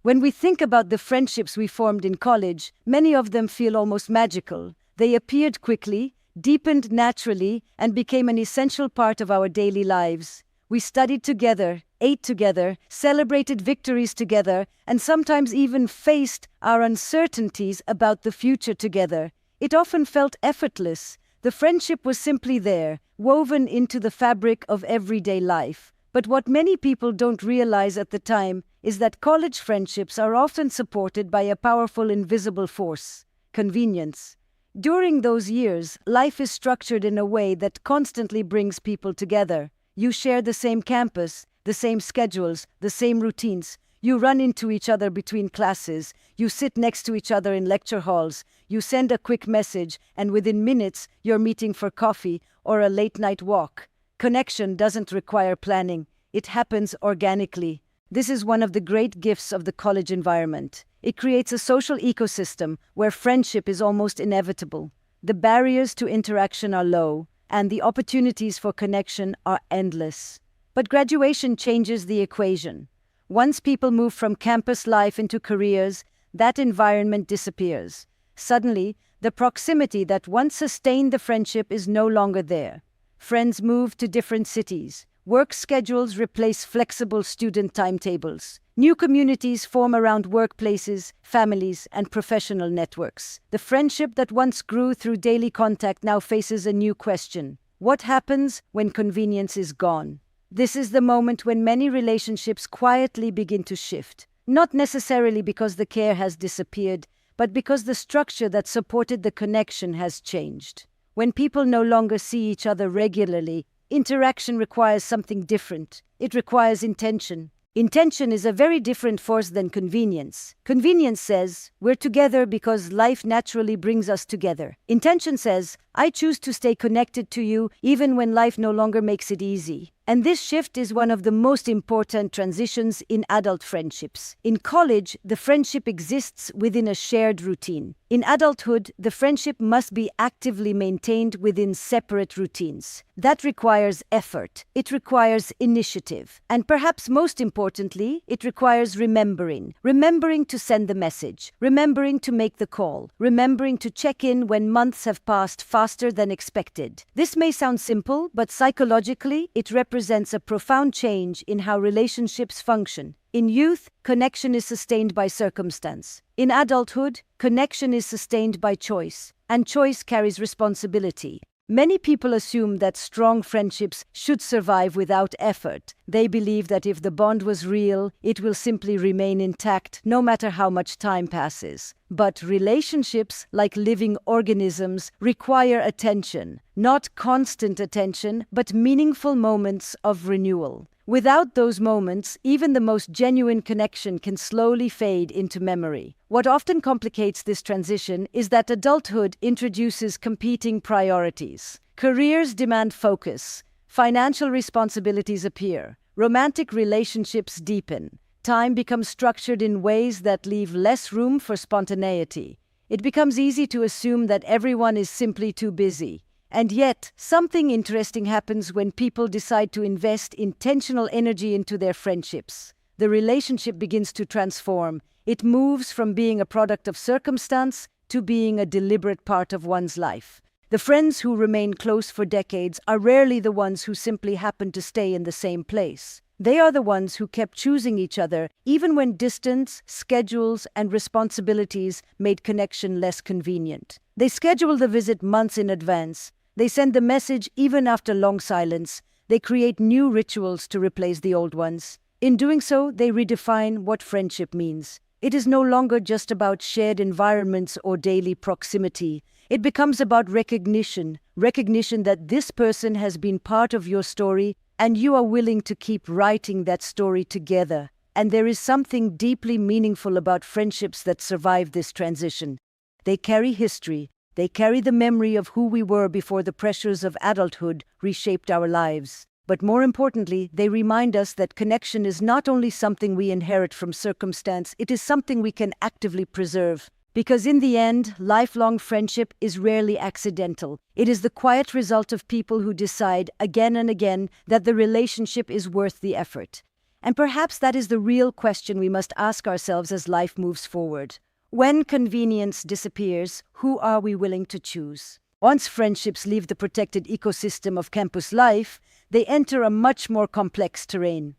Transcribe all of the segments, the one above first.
When we think about the friendships we formed in college, many of them feel almost magical. They appeared quickly, deepened naturally, and became an essential part of our daily lives. We studied together, ate together, celebrated victories together, and sometimes even faced our uncertainties about the future together. It often felt effortless. The friendship was simply there, woven into the fabric of everyday life. But what many people don't realize at the time is that college friendships are often supported by a powerful invisible force: convenience. During those years, life is structured in a way that constantly brings people together. You share the same campus, the same schedules, the same routines. You run into each other between classes. You sit next to each other in lecture halls. You send a quick message, and within minutes, you're meeting for coffee or a late-night walk. Connection doesn't require planning. It happens organically. This is one of the great gifts of the college environment. It creates a social ecosystem where friendship is almost inevitable. The barriers to interaction are low, and the opportunities for connection are endless. But graduation changes the equation. Once people move from campus life into careers, that environment disappears. Suddenly, the proximity that once sustained the friendship is no longer there. Friends move to different cities. Work schedules replace flexible student timetables. New communities form around workplaces, families, and professional networks. The friendship that once grew through daily contact now faces a new question. What happens when convenience is gone? This is the moment when many relationships quietly begin to shift. Not necessarily because the care has disappeared, but because the structure that supported the connection has changed. When people no longer see each other regularly, interaction requires something different. It requires intention. Intention is a very different force than convenience. Convenience says, we're together because life naturally brings us together. Intention says, I choose to stay connected to you even when life no longer makes it easy. And this shift is one of the most important transitions in adult friendships. In college, the friendship exists within a shared routine. In adulthood, the friendship must be actively maintained within separate routines. That requires effort. It requires initiative. And perhaps most importantly, it requires remembering. Remembering to send the message. Remembering to make the call. Remembering to check in when months have passed faster than expected. This may sound simple, but psychologically, it represents a profound change in how relationships function. In youth, connection is sustained by circumstance. In adulthood, connection is sustained by choice, and choice carries responsibility. Many people assume that strong friendships should survive without effort. They believe that if the bond was real, it will simply remain intact no matter how much time passes. But relationships, like living organisms, require attention. Not constant attention, but meaningful moments of renewal. Without those moments, even the most genuine connection can slowly fade into memory. What often complicates this transition is that adulthood introduces competing priorities. Careers demand focus. Financial responsibilities appear. Romantic relationships deepen. Time becomes structured in ways that leave less room for spontaneity. It becomes easy to assume that everyone is simply too busy. And yet, something interesting happens when people decide to invest intentional energy into their friendships. The relationship begins to transform. It moves from being a product of circumstance to being a deliberate part of one's life. The friends who remain close for decades are rarely the ones who simply happen to stay in the same place. They are the ones who kept choosing each other even when distance, schedules, and responsibilities made connection less convenient. They schedule the visit months in advance. They send the message even after long silence. They create new rituals to replace the old ones. In doing so, they redefine what friendship means. It is no longer just about shared environments or daily proximity. It becomes about recognition that this person has been part of your story and you are willing to keep writing that story together. And there is something deeply meaningful about friendships that survive this transition. They carry history. They carry the memory of who we were before the pressures of adulthood reshaped our lives. But more importantly, they remind us that connection is not only something we inherit from circumstance, it is something we can actively preserve. Because in the end, lifelong friendship is rarely accidental. It is the quiet result of people who decide again and again that the relationship is worth the effort. And perhaps that is the real question we must ask ourselves as life moves forward. When convenience disappears, who are we willing to choose? Once friendships leave the protected ecosystem of campus life, they enter a much more complex terrain.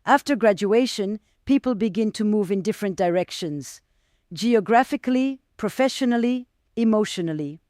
After graduation, people begin to move in different directions, geographically, professionally, emotionally.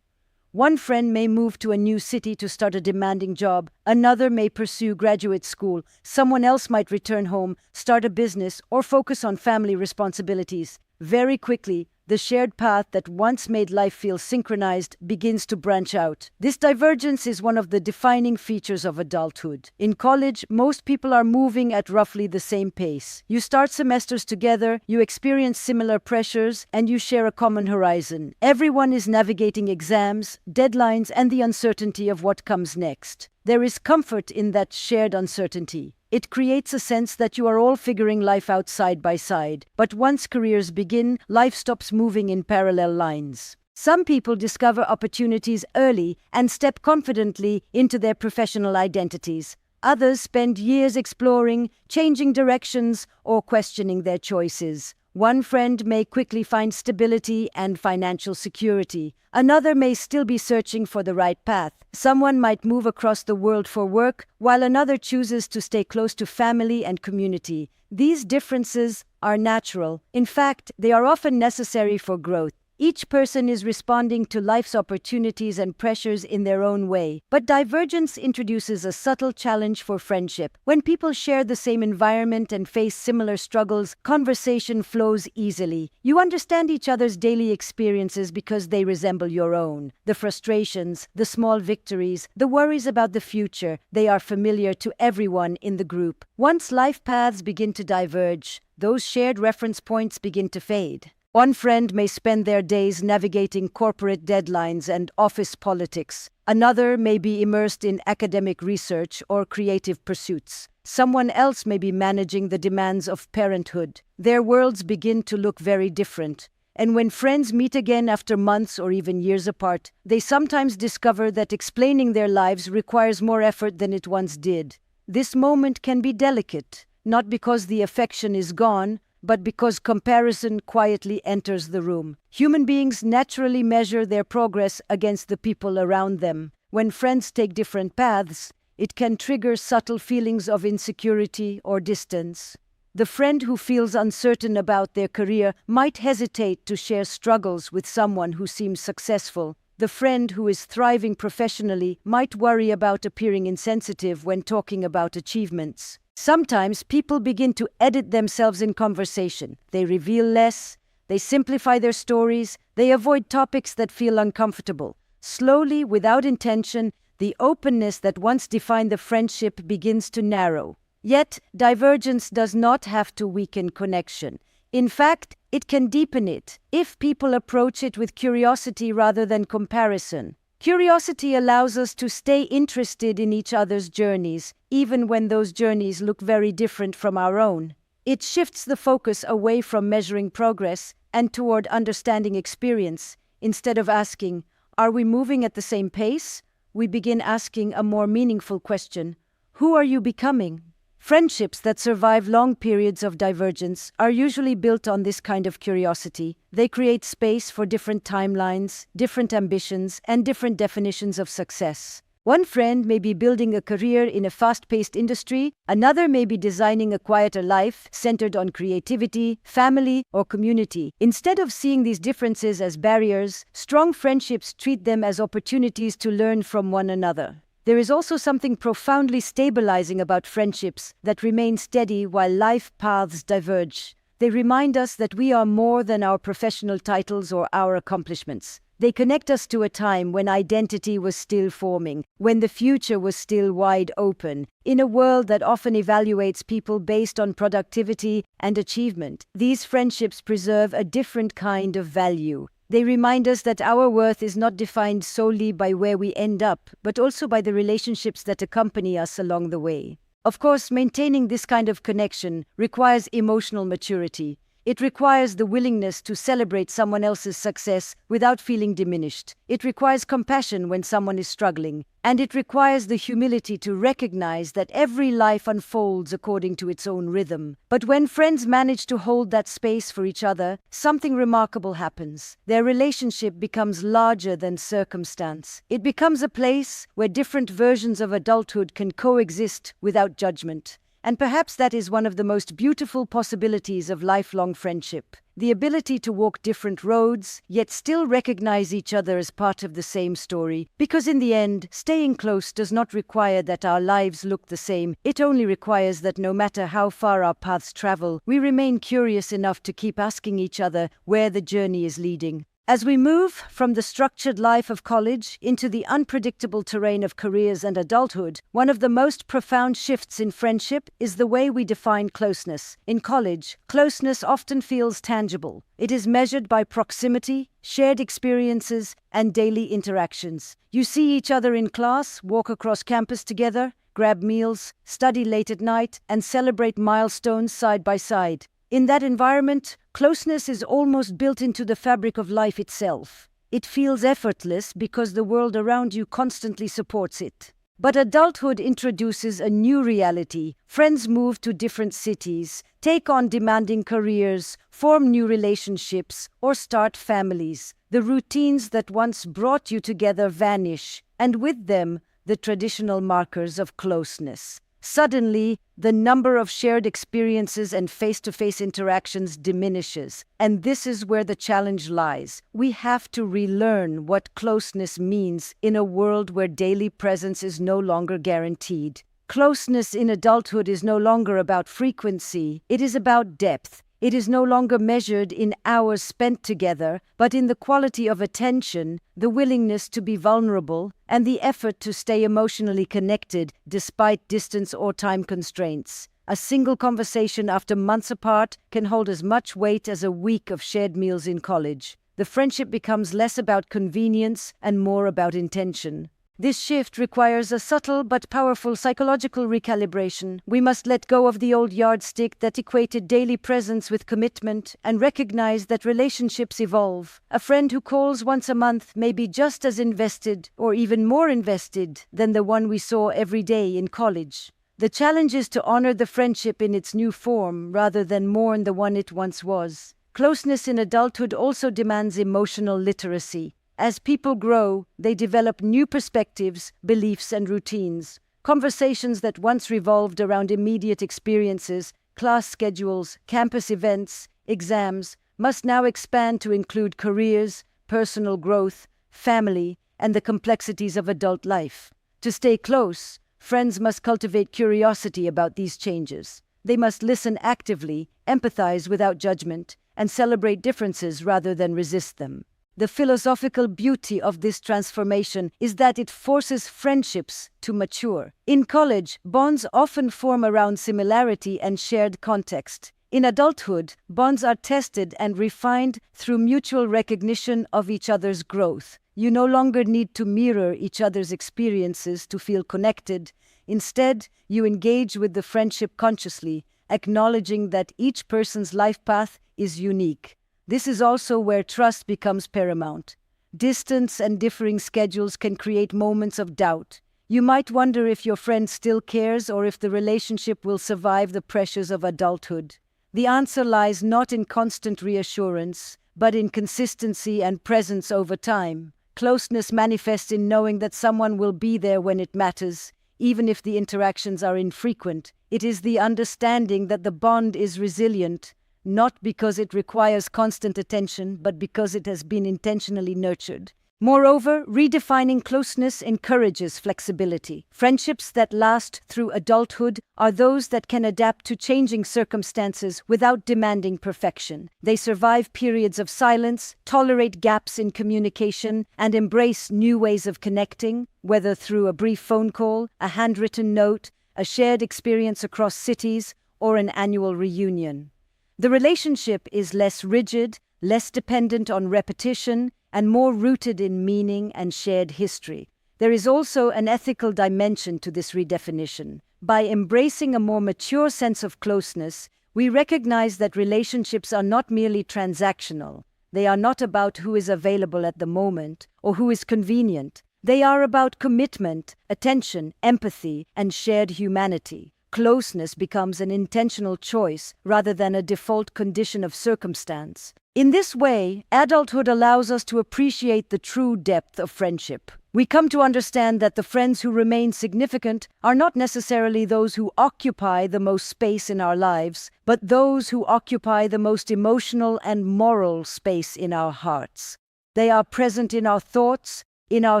One friend may move to a new city to start a demanding job. Another may pursue graduate school. Someone else might return home, start a business, or focus on family responsibilities. Very quickly, the shared path that once made life feel synchronized begins to branch out. This divergence is one of the defining features of adulthood. In college, most people are moving at roughly the same pace. You start semesters together, you experience similar pressures, and you share a common horizon. Everyone is navigating exams, deadlines, and the uncertainty of what comes next. There is comfort in that shared uncertainty. It creates a sense that you are all figuring life out side by side. But once careers begin, life stops moving in parallel lines. Some people discover opportunities early and step confidently into their professional identities. Others spend years exploring, changing directions, or questioning their choices. One friend may quickly find stability and financial security. Another may still be searching for the right path. Someone might move across the world for work, while another chooses to stay close to family and community. These differences are natural. In fact, they are often necessary for growth. Each person is responding to life's opportunities and pressures in their own way. But divergence introduces a subtle challenge for friendship. When people share the same environment and face similar struggles, conversation flows easily. You understand each other's daily experiences because they resemble your own. The frustrations, the small victories, the worries about the future, they are familiar to everyone in the group. Once life paths begin to diverge, those shared reference points begin to fade. One friend may spend their days navigating corporate deadlines and office politics. Another may be immersed in academic research or creative pursuits. Someone else may be managing the demands of parenthood. Their worlds begin to look very different. And when friends meet again after months or even years apart, they sometimes discover that explaining their lives requires more effort than it once did. This moment can be delicate, not because the affection is gone, but because comparison quietly enters the room. Human beings naturally measure their progress against the people around them. When friends take different paths, it can trigger subtle feelings of insecurity or distance. The friend who feels uncertain about their career might hesitate to share struggles with someone who seems successful. The friend who is thriving professionally might worry about appearing insensitive when talking about achievements. Sometimes people begin to edit themselves in conversation. They reveal less, they simplify their stories, they avoid topics that feel uncomfortable. Slowly, without intention, the openness that once defined the friendship begins to narrow. Yet, divergence does not have to weaken connection. In fact, it can deepen it if people approach it with curiosity rather than comparison. Curiosity allows us to stay interested in each other's journeys, even when those journeys look very different from our own. It shifts the focus away from measuring progress and toward understanding experience. Instead of asking, "Are we moving at the same pace?" we begin asking a more meaningful question: "Who are you becoming?" Friendships that survive long periods of divergence are usually built on this kind of curiosity. They create space for different timelines, different ambitions, and different definitions of success. One friend may be building a career in a fast-paced industry, another may be designing a quieter life centered on creativity, family, or community. Instead of seeing these differences as barriers, strong friendships treat them as opportunities to learn from one another. There is also something profoundly stabilizing about friendships that remain steady while life paths diverge. They remind us that we are more than our professional titles or our accomplishments. They connect us to a time when identity was still forming, when the future was still wide open. In a world that often evaluates people based on productivity and achievement, these friendships preserve a different kind of value. They remind us that our worth is not defined solely by where we end up, but also by the relationships that accompany us along the way. Of course, maintaining this kind of connection requires emotional maturity. It requires the willingness to celebrate someone else's success without feeling diminished. It requires compassion when someone is struggling. And it requires the humility to recognize that every life unfolds according to its own rhythm. But when friends manage to hold that space for each other, something remarkable happens. Their relationship becomes larger than circumstance. It becomes a place where different versions of adulthood can coexist without judgment. And perhaps that is one of the most beautiful possibilities of lifelong friendship. The ability to walk different roads, yet still recognize each other as part of the same story. Because in the end, staying close does not require that our lives look the same. It only requires that no matter how far our paths travel, we remain curious enough to keep asking each other where the journey is leading. As we move from the structured life of college into the unpredictable terrain of careers and adulthood, one of the most profound shifts in friendship is the way we define closeness. In college, closeness often feels tangible. It is measured by proximity, shared experiences, and daily interactions. You see each other in class, walk across campus together, grab meals, study late at night, and celebrate milestones side by side. In that environment, closeness is almost built into the fabric of life itself. It feels effortless because the world around you constantly supports it. But adulthood introduces a new reality. Friends move to different cities, take on demanding careers, form new relationships, or start families. The routines that once brought you together vanish, and with them, the traditional markers of closeness. Suddenly, the number of shared experiences and face-to-face interactions diminishes. And this is where the challenge lies. We have to relearn what closeness means in a world where daily presence is no longer guaranteed. Closeness in adulthood is no longer about frequency, it is about depth. It is no longer measured in hours spent together, but in the quality of attention, the willingness to be vulnerable, and the effort to stay emotionally connected despite distance or time constraints. A single conversation after months apart can hold as much weight as a week of shared meals in college. The friendship becomes less about convenience and more about intention. This shift requires a subtle but powerful psychological recalibration. We must let go of the old yardstick that equated daily presence with commitment and recognize that relationships evolve. A friend who calls once a month may be just as invested or even more invested than the one we saw every day in college. The challenge is to honor the friendship in its new form rather than mourn the one it once was. Closeness in adulthood also demands emotional literacy. As people grow, they develop new perspectives, beliefs, and routines. Conversations that once revolved around immediate experiences, class schedules, campus events, exams, must now expand to include careers, personal growth, family, and the complexities of adult life. To stay close, friends must cultivate curiosity about these changes. They must listen actively, empathize without judgment, and celebrate differences rather than resist them. The philosophical beauty of this transformation is that it forces friendships to mature. In college, bonds often form around similarity and shared context. In adulthood, bonds are tested and refined through mutual recognition of each other's growth. You no longer need to mirror each other's experiences to feel connected. Instead, you engage with the friendship consciously, acknowledging that each person's life path is unique. This is also where trust becomes paramount. Distance and differing schedules can create moments of doubt. You might wonder if your friend still cares or if the relationship will survive the pressures of adulthood. The answer lies not in constant reassurance, but in consistency and presence over time. Closeness manifests in knowing that someone will be there when it matters, even if the interactions are infrequent. It is the understanding that the bond is resilient, not because it requires constant attention, but because it has been intentionally nurtured. Moreover, redefining closeness encourages flexibility. Friendships that last through adulthood are those that can adapt to changing circumstances without demanding perfection. They survive periods of silence, tolerate gaps in communication, and embrace new ways of connecting, whether through a brief phone call, a handwritten note, a shared experience across cities, or an annual reunion. The relationship is less rigid, less dependent on repetition, and more rooted in meaning and shared history. There is also an ethical dimension to this redefinition. By embracing a more mature sense of closeness, We recognize that relationships are not merely transactional. They are not about who is available at the moment or who is convenient. They are about commitment, attention, empathy, and shared humanity. Closeness becomes an intentional choice rather than a default condition of circumstance. In this way, adulthood allows us to appreciate the true depth of friendship. We come to understand that the friends who remain significant are not necessarily those who occupy the most space in our lives, but those who occupy the most emotional and moral space in our hearts. They are present in our thoughts, in our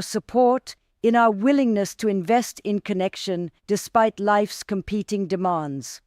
support, in our willingness to invest in connection despite life's competing demands.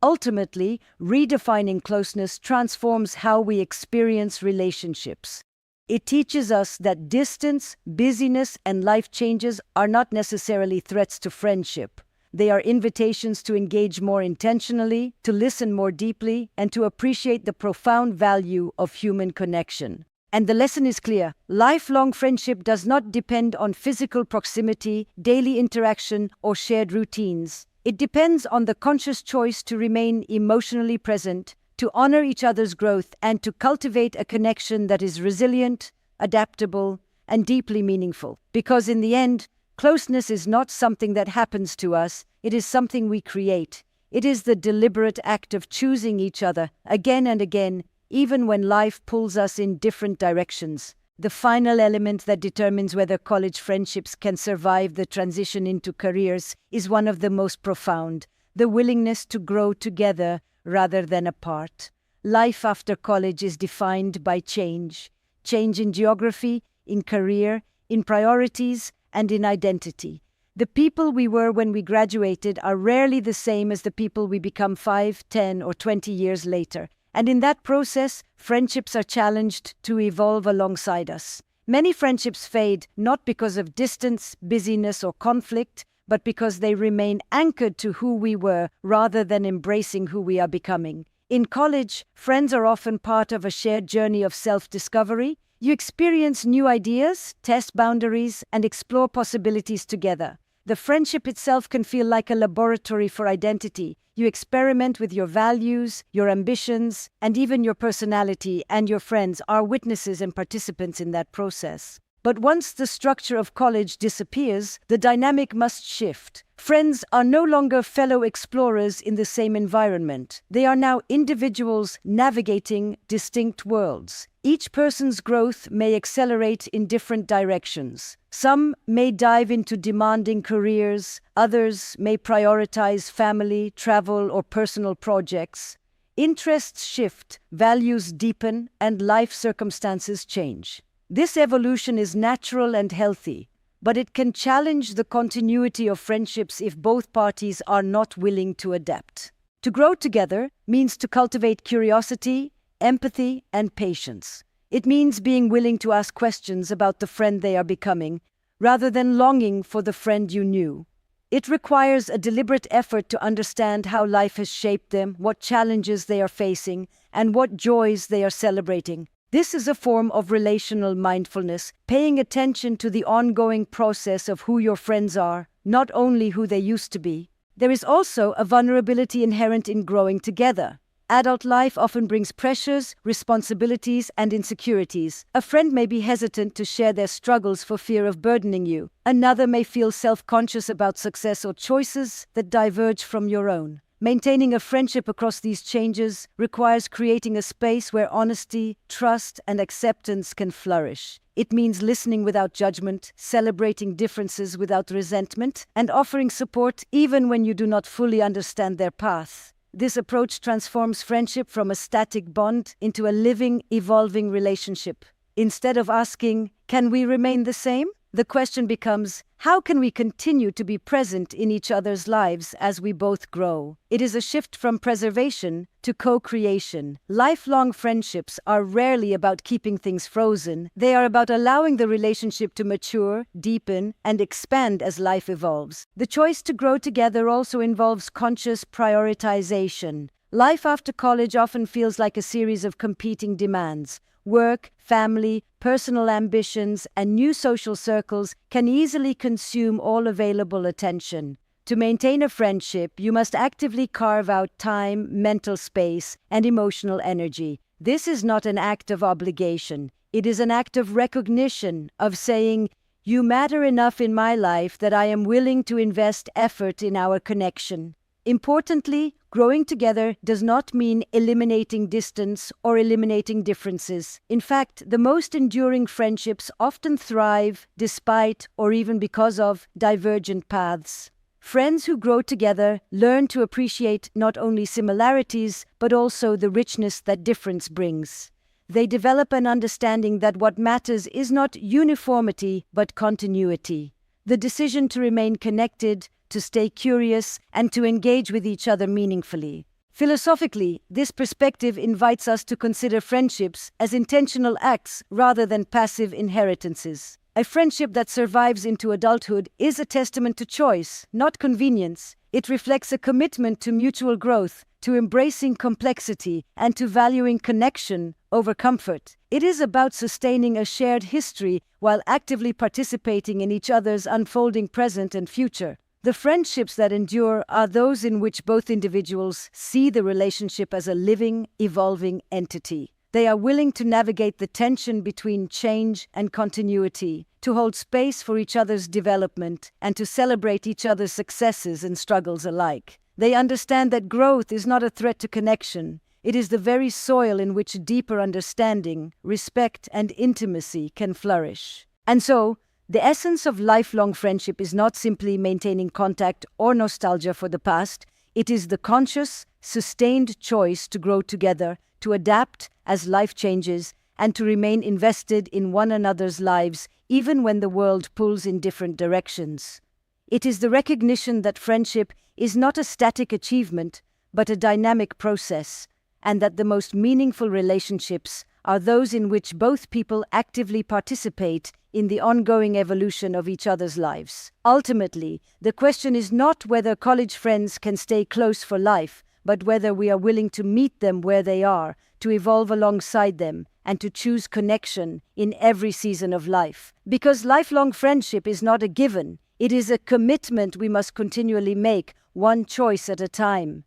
Ultimately, redefining closeness transforms how we experience relationships. It teaches us that distance, busyness, and life changes are not necessarily threats to friendship. They are invitations to engage more intentionally, to listen more deeply, and to appreciate the profound value of human connection. And the lesson is clear. Lifelong friendship does not depend on physical proximity, daily interaction, or shared routines. It depends on the conscious choice to remain emotionally present, to honor each other's growth, and to cultivate a connection that is resilient, adaptable, and deeply meaningful. Because in the end, closeness is not something that happens to us, it is something we create. It is the deliberate act of choosing each other again and again, even when life pulls us in different directions. The final element that determines whether college friendships can survive the transition into careers is one of the most profound: the willingness to grow together rather than apart. Life after college is defined by change. Change in geography, in career, in priorities, and in identity. The people we were when we graduated are rarely the same as the people we become 5, 10, or 20 years later. And in that process, friendships are challenged to evolve alongside us. Many friendships fade not because of distance, busyness, or conflict, but because they remain anchored to who we were rather than embracing who we are becoming. In college, friends are often part of a shared journey of self-discovery. You experience new ideas, test boundaries, and explore possibilities together. The friendship itself can feel like a laboratory for identity. You experiment with your values, your ambitions, and even your personality, and your friends are witnesses and participants in that process. But once the structure of college disappears, the dynamic must shift. Friends are no longer fellow explorers in the same environment. They are now individuals navigating distinct worlds. Each person's growth may accelerate in different directions. Some may dive into demanding careers, others may prioritize family, travel, or personal projects. Interests shift, values deepen, and life circumstances change. This evolution is natural and healthy, but it can challenge the continuity of friendships if both parties are not willing to adapt. To grow together means to cultivate curiosity, empathy, and patience. It means being willing to ask questions about the friend they are becoming, rather than longing for the friend you knew. It requires a deliberate effort to understand how life has shaped them, what challenges they are facing, and what joys they are celebrating. This is a form of relational mindfulness, paying attention to the ongoing process of who your friends are, not only who they used to be. There is also a vulnerability inherent in growing together. Adult life often brings pressures, responsibilities, and insecurities. A friend may be hesitant to share their struggles for fear of burdening you. Another may feel self-conscious about success or choices that diverge from your own. Maintaining a friendship across these changes requires creating a space where honesty, trust, and acceptance can flourish. It means listening without judgment, celebrating differences without resentment, and offering support even when you do not fully understand their path. This approach transforms friendship from a static bond into a living, evolving relationship. Instead of asking, "Can we remain the same?" the question becomes, how can we continue to be present in each other's lives as we both grow? It is a shift from preservation to co-creation. Lifelong friendships are rarely about keeping things frozen. They are about allowing the relationship to mature, deepen, and expand as life evolves. The choice to grow together also involves conscious prioritization. Life after college often feels like a series of competing demands. Work, family, personal ambitions, and new social circles can easily consume all available attention. To maintain a friendship, you must actively carve out time, mental space, and emotional energy. This is not an act of obligation. It is an act of recognition, of saying, "You matter enough in my life that I am willing to invest effort in our connection." Importantly, growing together does not mean eliminating distance or eliminating differences. In fact, the most enduring friendships often thrive despite or even because of divergent paths. Friends who grow together learn to appreciate not only similarities but also the richness that difference brings. They develop an understanding that what matters is not uniformity but continuity. The decision to remain connected, to stay curious, and to engage with each other meaningfully. Philosophically, this perspective invites us to consider friendships as intentional acts rather than passive inheritances. A friendship that survives into adulthood is a testament to choice, not convenience. It reflects a commitment to mutual growth, to embracing complexity, and to valuing connection over comfort. It is about sustaining a shared history while actively participating in each other's unfolding present and future. The friendships that endure are those in which both individuals see the relationship as a living, evolving entity. They are willing to navigate the tension between change and continuity, to hold space for each other's development, and to celebrate each other's successes and struggles alike. They understand that growth is not a threat to connection. It is the very soil in which deeper understanding, respect, and intimacy can flourish. And so, the essence of lifelong friendship is not simply maintaining contact or nostalgia for the past. It is the conscious, sustained choice to grow together, to adapt as life changes, and to remain invested in one another's lives even when the world pulls in different directions. It is the recognition that friendship is not a static achievement, but a dynamic process, and that the most meaningful relationships are those in which both people actively participate in the ongoing evolution of each other's lives. Ultimately, the question is not whether college friends can stay close for life, but whether we are willing to meet them where they are, to evolve alongside them, and to choose connection in every season of life. Because lifelong friendship is not a given, it is a commitment we must continually make, one choice at a time.